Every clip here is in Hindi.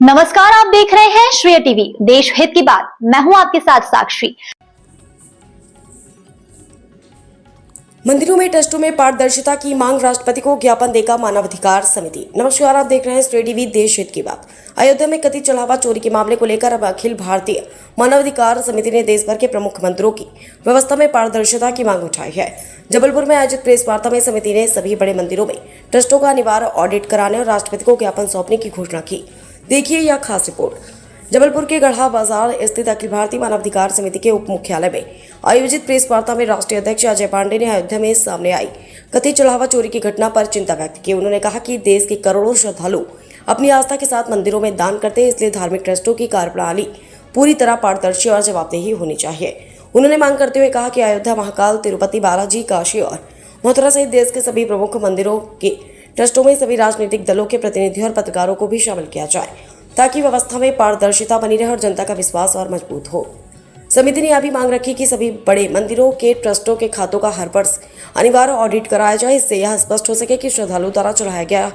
नमस्कार, आप देख रहे हैं श्रेय टीवी, देश हित की बात। मैं हूं आपके साथ साक्षी। मंदिरों में ट्रस्टों में पारदर्शिता की मांग, राष्ट्रपति को ज्ञापन देगा मानवाधिकार समिति। नमस्कार, आप देख रहे हैं श्रेय टीवी, देश हित की बात। अयोध्या में कथित चढ़ावा चोरी के मामले को लेकर अब अखिल भारतीय मानवाधिकार समिति ने देश भर के प्रमुख मंदिरों की व्यवस्था में पारदर्शिता की मांग उठाई है। जबलपुर में आयोजित प्रेस वार्ता में समिति ने सभी बड़े मंदिरों में ट्रस्टों का अनिवार्य ऑडिट कराने और राष्ट्रपति को ज्ञापन सौंपने की घोषणा की। देखिए यह खास रिपोर्ट। जबलपुर के गढ़ा बाजार स्थित अखिल भारतीय मानवाधिकार समिति के उप मुख्यालय में आयोजित प्रेस वार्ता में राष्ट्रीय अध्यक्ष अजय पांडे ने अयोध्या में सामने आई कथित चढ़ावा चोरी की घटना पर चिंता व्यक्त की। उन्होंने कहा कि देश के करोड़ों श्रद्धालु अपनी आस्था के साथ मंदिरों में दान करते हैं, इसलिए धार्मिक ट्रस्टों की कार्यप्रणाली पूरी तरह पारदर्शी और जवाबदेही होनी चाहिए। उन्होंने मांग करते हुए कहा कि अयोध्या, महाकाल, तिरुपति बालाजी, काशी और मथुरा सहित देश के सभी प्रमुख मंदिरों के ट्रस्टों में सभी राजनीतिक दलों के प्रतिनिधियों और पत्रकारों को भी शामिल किया जाए, ताकि व्यवस्था में पारदर्शिता बनी रहे और जनता का विश्वास और मजबूत हो। समिति ने यह भी मांग रखी कि सभी बड़े मंदिरों के ट्रस्टों के खातों का हर वर्ष अनिवार्य ऑडिट कराया जाए। इससे यह स्पष्ट हो सके कि श्रद्धालुओं द्वारा चढ़ाया गया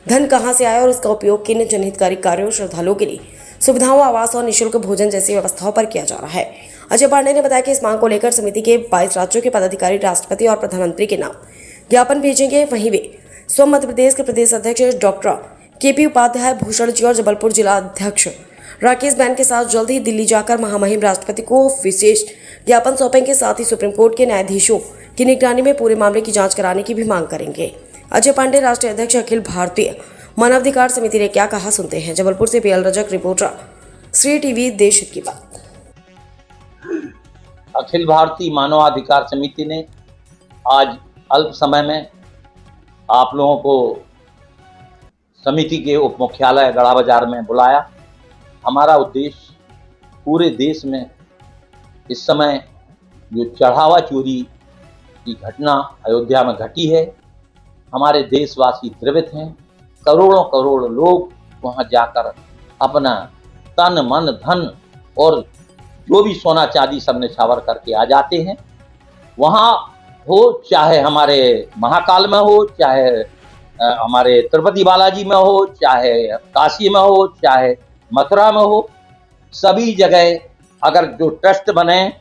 धन कहां से आया और उसका उपयोग किन जनहितकारी कार्यों, श्रद्धालुओं के लिए सुविधाओं, आवास और निःशुल्क भोजन जैसी व्यवस्थाओं पर किया जा रहा है। अजय पांडे ने बताया कि इस मांग को लेकर समिति के 22 राज्यों के पदाधिकारी राष्ट्रपति और प्रधानमंत्री के नाम ज्ञापन भेजेंगे। वहीं वे स्वयं मध्य प्रदेश के प्रदेश अध्यक्ष डॉक्टर केपी उपाध्याय, भूषण जी और जबलपुर जिला अध्यक्ष राकेश बैन के साथ जल्द ही दिल्ली जाकर महामहिम राष्ट्रपति को विशेष ज्ञापन सौंपेंगे। साथ ही सुप्रीम कोर्ट के न्यायाधीशों की निगरानी में पूरे मामले की जांच कराने की भी मांग करेंगे। अजय पांडे, राष्ट्रीय अध्यक्ष अखिल भारतीय मानवाधिकार समिति ने क्या कहा, सुनते हैं। जबलपुर से पीएल रजक, रिपोर्टर, श्रेय टीवी, देश की बात। अखिल भारतीय मानवाधिकार समिति ने आज अल्प समय में आप लोगों को समिति के उप मुख्यालय गढ़ा बाजार में बुलाया। हमारा उद्देश्य पूरे देश में इस समय जो चढ़ावा चोरी की घटना अयोध्या में घटी है, हमारे देशवासी द्रवित हैं। करोड़ों करोड़ लोग वहां जाकर अपना तन, मन, धन और जो भी सोना चांदी सब निछावर करके आ जाते हैं। वहाँ हो, चाहे हमारे महाकाल में हो, चाहे हमारे तिरुपति बालाजी में हो, चाहे काशी में हो, चाहे मथुरा में हो, सभी जगह अगर जो ट्रस्ट बने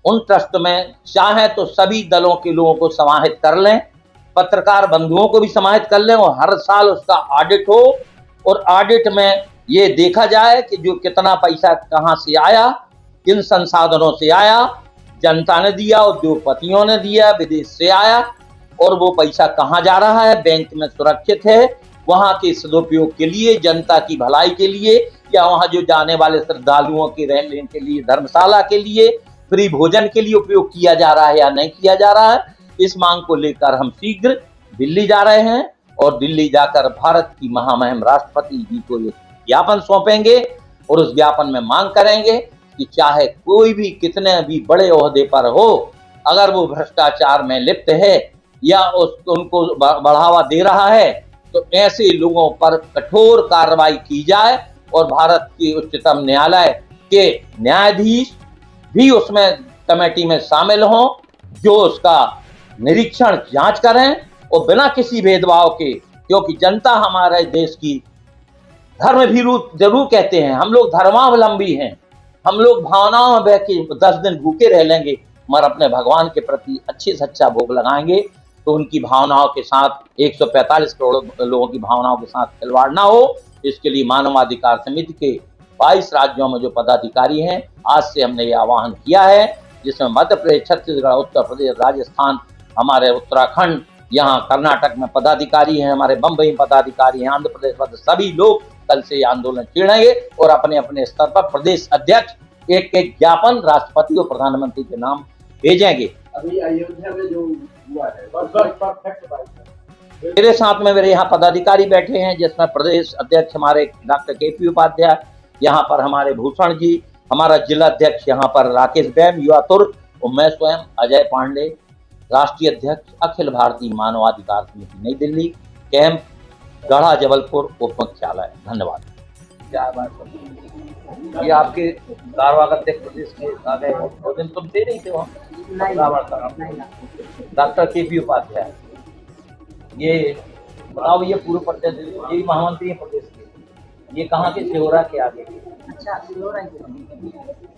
उन ट्रस्ट में चाहे तो सभी दलों के लोगों को समाहित कर लें, पत्रकार बंधुओं को भी समाहित कर लें और हर साल उसका ऑडिट हो और ऑडिट में ये देखा जाए कि जो कितना पैसा कहाँ से आया, किन संसाधनों से आया, जनता ने दिया, उद्योगपतियों ने दिया, विदेश से आया और वो पैसा कहाँ जा रहा है, बैंक में सुरक्षित है, वहाँ के सदुपयोग के लिए, जनता की भलाई के लिए, या वहाँ जो जाने वाले श्रद्धालुओं के रहने के लिए, धर्मशाला के लिए, फ्री भोजन के लिए उपयोग किया जा रहा है या नहीं किया जा रहा है। इस मांग को लेकर हम शीघ्र दिल्ली जा रहे हैं और दिल्ली जाकर भारत की महामहिम राष्ट्रपति जी को ज्ञापन सौंपेंगे और उस ज्ञापन में मांग करेंगे कि चाहे कोई भी कितने भी बड़े ओहदे पर हो, अगर वो भ्रष्टाचार में लिप्त है या उनको बढ़ावा दे रहा है तो ऐसे लोगों पर कठोर कार्रवाई की जाए और भारत के उच्चतम न्यायालय के न्यायाधीश भी उसमें कमेटी में शामिल हों, जो उसका निरीक्षण, जांच करें और बिना किसी भेदभाव के, क्योंकि जनता हमारे देश की धर्म भी जरूर कहते हैं, हम लोग धर्मावलंबी हैं, हम लोग भावनाओं में बह के 10 दिन भूखे रह लेंगे मगर अपने भगवान के प्रति अच्छे से अच्छा भोग लगाएंगे तो उनकी भावनाओं के साथ 145 करोड़ लोगों की भावनाओं के साथ खिलवाड़ ना हो। इसके लिए मानवाधिकार समिति के 22 राज्यों में जो पदाधिकारी हैं, आज से हमने ये आह्वान किया है, जिसमें मध्य प्रदेश, छत्तीसगढ़, उत्तर प्रदेश, राजस्थान, हमारे उत्तराखंड, यहाँ कर्नाटक में पदाधिकारी हैं, हमारे बम्बई में पदाधिकारी हैं, आंध्र प्रदेश में, सभी लोग कल से आंदोलन छेड़ेंगे और अपने अपने स्तर पर प्रदेश अध्यक्ष एक एक ज्ञापन राष्ट्रपति और प्रधानमंत्री के नाम भेजेंगे। अभी अयोध्या में जो हुआ है मेरे साथ में मेरे यहाँ पदाधिकारी बैठे हैं, जिसमें प्रदेश अध्यक्ष हमारे डॉक्टर केपी उपाध्याय, यहाँ पर हमारे भूषण जी, हमारा जिला अध्यक्ष यहाँ पर राकेश बैन, युवा तुर्क, और मैं स्वयं अजय पांडे, राष्ट्रीय अध्यक्ष अखिल भारतीय मानवाधिकार समिति, नई दिल्ली, कैंप गढ़ा, जबलपुर, उप मुख्यालय। धन्यवाद। ये आपके कारवार अध्यक्ष प्रदेश के आ गए, उस दिन तुम थे नहीं थे वहाँ, डॉक्टर केपी उपाध्याय, ये बताओ, ये पूर्व प्रदेश, यही महामंत्री है प्रदेश के। ये कहाँ के सिहोरा के आगे अच्छा सिलोरा के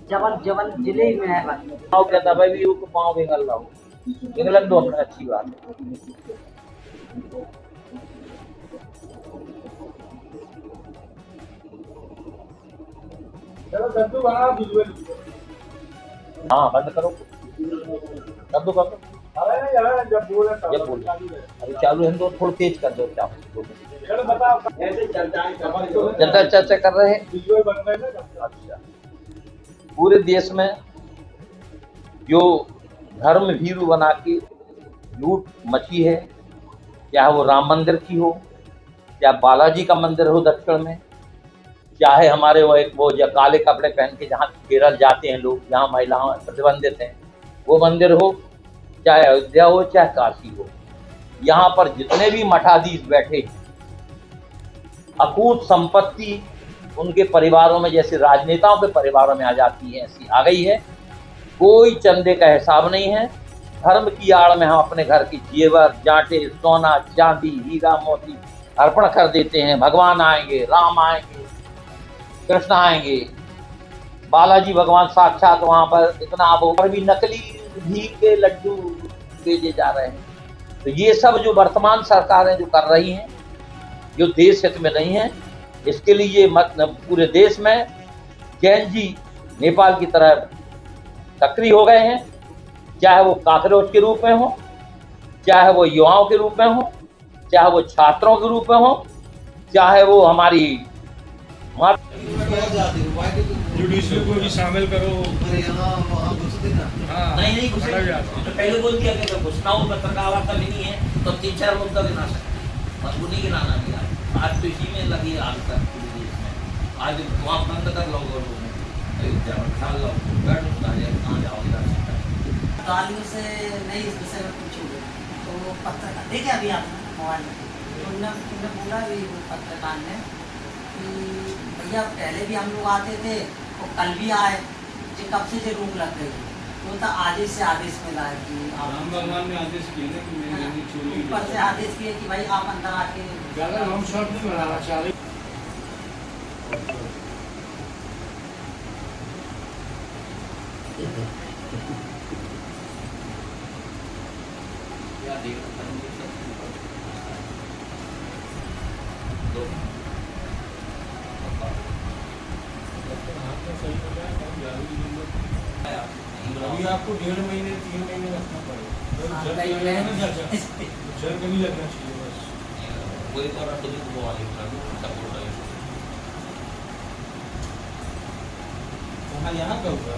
जबल जबल जिले में है बस। पाँव कहता भाई भी को पाँव बेंगल रहा हूँ बेंगलन दो अपने अच्छी बात है। चलो कद्दू बना विजुअल। हाँ बंद करो कर दो अरे जब बोले जब बोल अरे चालू है तो थोड़ा तेज कर दो चालू चलो बताओ ऐसे चर्चाएं चर्चा कर रहे हैं। विजुअल बन रहे हैं ना। अच्छा पूरे देश में जो धर्म भीरू बना के लूट मची है, चाहे वो राम मंदिर की हो, चाहे बालाजी का मंदिर हो दक्षिण में, चाहे हमारे वो जो काले कपड़े पहन के जहाँ केरल जाते हैं लोग, जहाँ महिलाएं प्रतिबंधित हैं वो मंदिर हो, चाहे अयोध्या हो चाहे काशी हो, यहाँ पर जितने भी मठाधीश बैठे हैं अकूत संपत्ति उनके परिवारों में जैसे राजनेताओं के परिवारों में आ जाती है ऐसी आ गई है। कोई चंदे का हिसाब नहीं है। धर्म की आड़ में हम अपने घर की जेवर जांटे सोना चांदी हीरा मोती अर्पण कर देते हैं। भगवान आएंगे, राम आएंगे, कृष्ण आएंगे, बालाजी भगवान साक्षात वहाँ पर इतना अब और भी नकली घी के लड्डू भेजे जा रहे हैं। तो ये सब जो वर्तमान सरकारें जो कर रही हैं जो देश हित में नहीं है, इसके लिए पूरे देश में जैन जी नेपाल की तरह सक्रिय हो गए हैं, चाहे वो काकरोच के रूप में हो, चाहे वो युवाओं के रूप में हो, चाहे वो छात्रों के रूप में हो, चाहे वो हमारी जुडिशरी को भी शामिल करो। हाँ, नहीं घुसेगा तो पहले बोल दिया कि घुसना हो पत्रकार वार्ता नहीं है तो 3-4 मुद्दा गिना सकते मजबूरी गिनाना दिया। आज तो इसी में लगी आज तक पूरे देश में। आज वहाँ बंद कर लो ख्याल लो बैठ कहाँ जाओगे तालियों से नहीं इस विषय में पूछूंगे तो पत्रकार देखे अभी आपने मोबाइल में तुमने बोला भी पत्रकार ने कि भैया पहले भी हम लोग आते थे और कल भी आए जो कब से जो रोक लग गई तो आदेश से आदेश मिला है कि राम भगवान ने आदेश किए थे कि मैंने चोरी ऊपर से आदेश किए कि भाई आप अंदर आके ज़्यादा लॉन्ग शॉट नहीं बनाना चाह रहे। अभी आपको 1.5 महीने 3 महीने रखना पड़ेगा। जर्क नहीं लगना चाहिए बस। कोई और तो भी वो वाले सपोर्ट है कहाँ यहाँ का होगा?